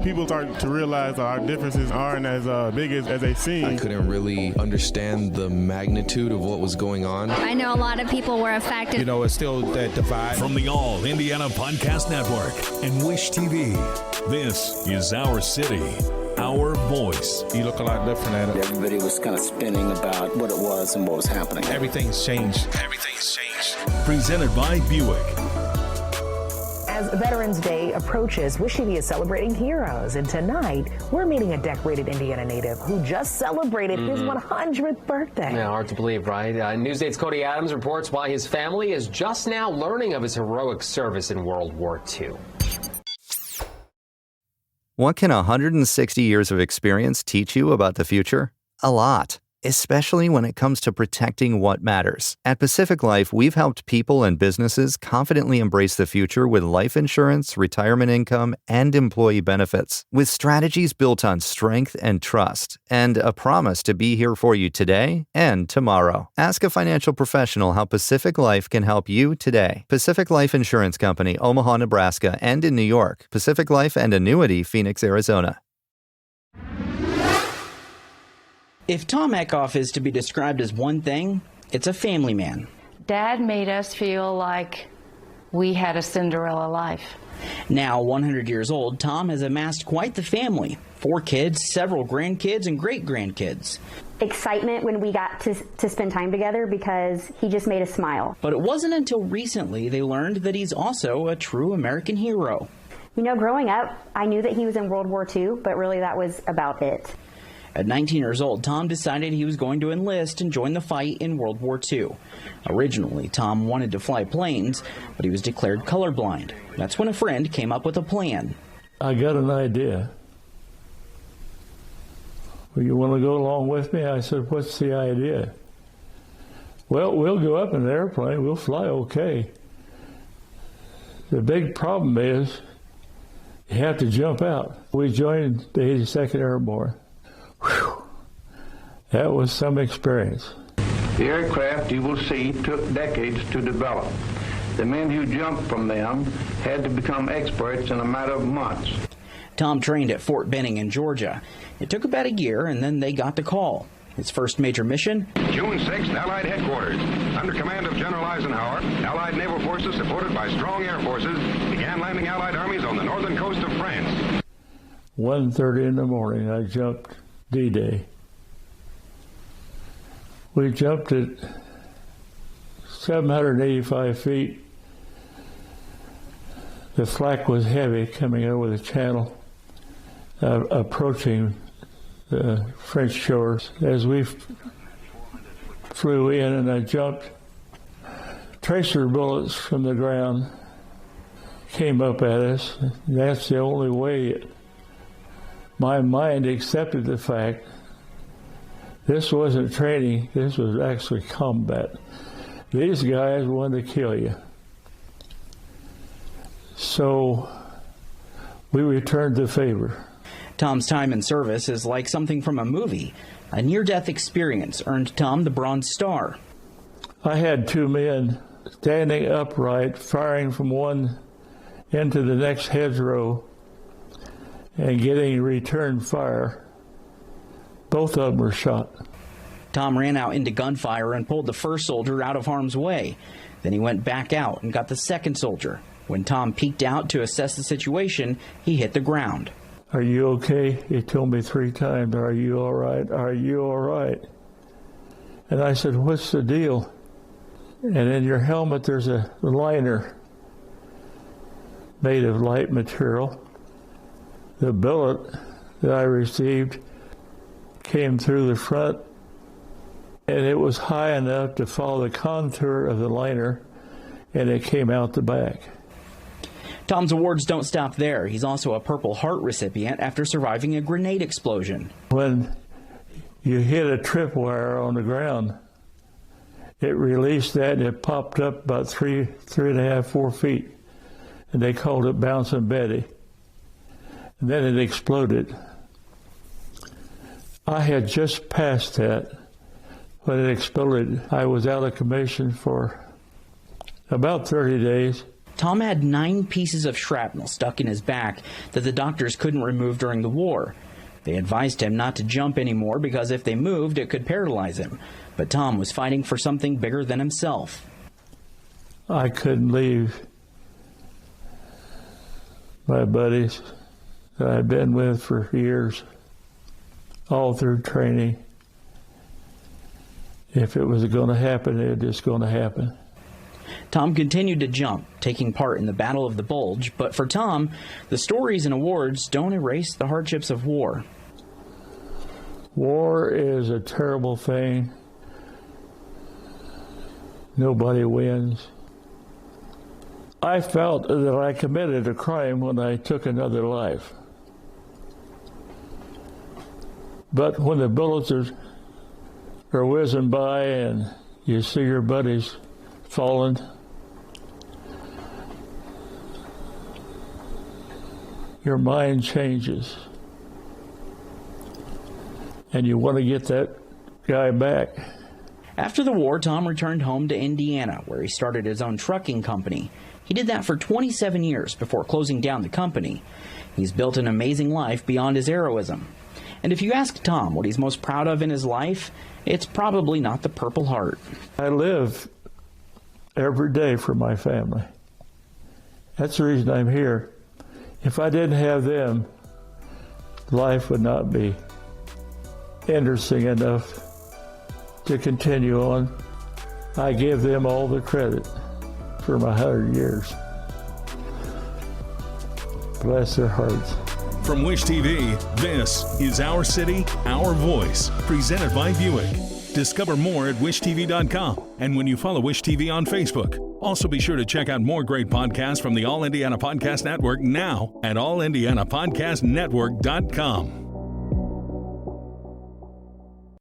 people start to realize our differences aren't as big as they seem. I couldn't really understand the magnitude of what was going on. I know a lot of people were affected. You know, it's still that divide. From the All Indiana Podcast Network and Wish TV, this is Our City, Our Voice. You look a lot different at it. Everybody was kind of spinning about what it was and what was happening. Everything's changed. Presented by Buick. As Veterans Day approaches, Wish TV is celebrating heroes, and tonight we're meeting a decorated Indiana native who just celebrated his 100th birthday. Yeah, hard to believe, right? Newsdate's Cody Adams reports why his family is just now learning of his heroic service in World War II. What can 160 years of experience teach you about the future? A lot, especially when it comes to protecting what matters. At Pacific Life, we've helped people and businesses confidently embrace the future with life insurance, retirement income, and employee benefits. With strategies built on strength and trust, and a promise to be here for you today and tomorrow. Ask a financial professional how Pacific Life can help you today. Pacific Life Insurance Company, Omaha, Nebraska, and in New York. Pacific Life and Annuity, Phoenix, Arizona. If Tom Ecoff is to be described as one thing, it's a family man. Dad made us feel like we had a Cinderella life. Now 100 years old, Tom has amassed quite the family. 4 kids, several grandkids, and great-grandkids. Excitement when we got to spend time together because he just made us smile. But it wasn't until recently they learned that he's also a true American hero. You know, growing up, I knew that he was in World War II, but really that was about it. At 19 years old, Tom decided he was going to enlist and join the fight in World War II. Originally, Tom wanted to fly planes, but he was declared colorblind. That's when a friend came up with a plan. I got an idea. Well, you want to go along with me? I said, what's the idea? Well, we'll go up in an airplane. We'll fly okay. The big problem is you have to jump out. We joined the 82nd Airborne. Whew. That was some experience. The aircraft, you will see, took decades to develop. The men who jumped from them had to become experts in a matter of months. Tom trained at Fort Benning in Georgia. It took about a year, and then they got the call. His first major mission? June 6th, Allied headquarters. Under command of General Eisenhower, Allied naval forces supported by strong air forces began landing Allied armies on the northern coast of France. 1:30 in the morning, I jumped D-Day. We jumped at 785 feet. The flak was heavy coming over the channel, approaching the French shores. As we flew in and I jumped, tracer bullets from the ground came up at us. That's the only way my mind accepted the fact this wasn't training, this was actually combat. These guys wanted to kill you. So we returned the favor. Tom's time in service is like something from a movie. A near-death experience earned Tom the Bronze Star. I had 2 men standing upright, firing from one end to the next hedgerow and getting return fire. Both of them were shot. Tom ran out into gunfire and pulled the first soldier out of harm's way. Then he went back out and got the second soldier. When Tom peeked out to assess the situation, he hit the ground. Are you okay? He told me 3 times, are you all right? Are you all right? And I said, what's the deal? And in your helmet there's a liner made of light material. The bullet that I received came through the front, and it was high enough to follow the contour of the liner, and it came out the back. Tom's awards don't stop there. He's also a Purple Heart recipient after surviving a grenade explosion. When you hit a tripwire on the ground, it released that and it popped up about 3.5, 4 feet, and they called it Bouncing Betty. And then it exploded. I had just passed that when it exploded. I was out of commission for about 30 days. Tom had 9 pieces of shrapnel stuck in his back that the doctors couldn't remove during the war. They advised him not to jump anymore because if they moved, it could paralyze him. But Tom was fighting for something bigger than himself. I couldn't leave my buddies that I've been with for years, all through training. If it was going to happen, it was just going to happen. Tom continued to jump, taking part in the Battle of the Bulge, but for Tom, the stories and awards don't erase the hardships of war. War is a terrible thing. Nobody wins. I felt that I committed a crime when I took another life. But when the bullets are whizzing by and you see your buddies falling, your mind changes. And you want to get that guy back. After the war, Tom returned home to Indiana, where he started his own trucking company. He did that for 27 years before closing down the company. He's built an amazing life beyond his heroism. And if you ask Tom what he's most proud of in his life, it's probably not the Purple Heart. I live every day for my family. That's the reason I'm here. If I didn't have them, life would not be interesting enough to continue on. I give them all the credit for my 100 years. Bless their hearts. From Wish TV, this is Our City, Our Voice, presented by Buick. Discover more at wishtv.com and when you follow Wish TV on Facebook. Also be sure to check out more great podcasts from the All Indiana Podcast Network now at allindianapodcastnetwork.com.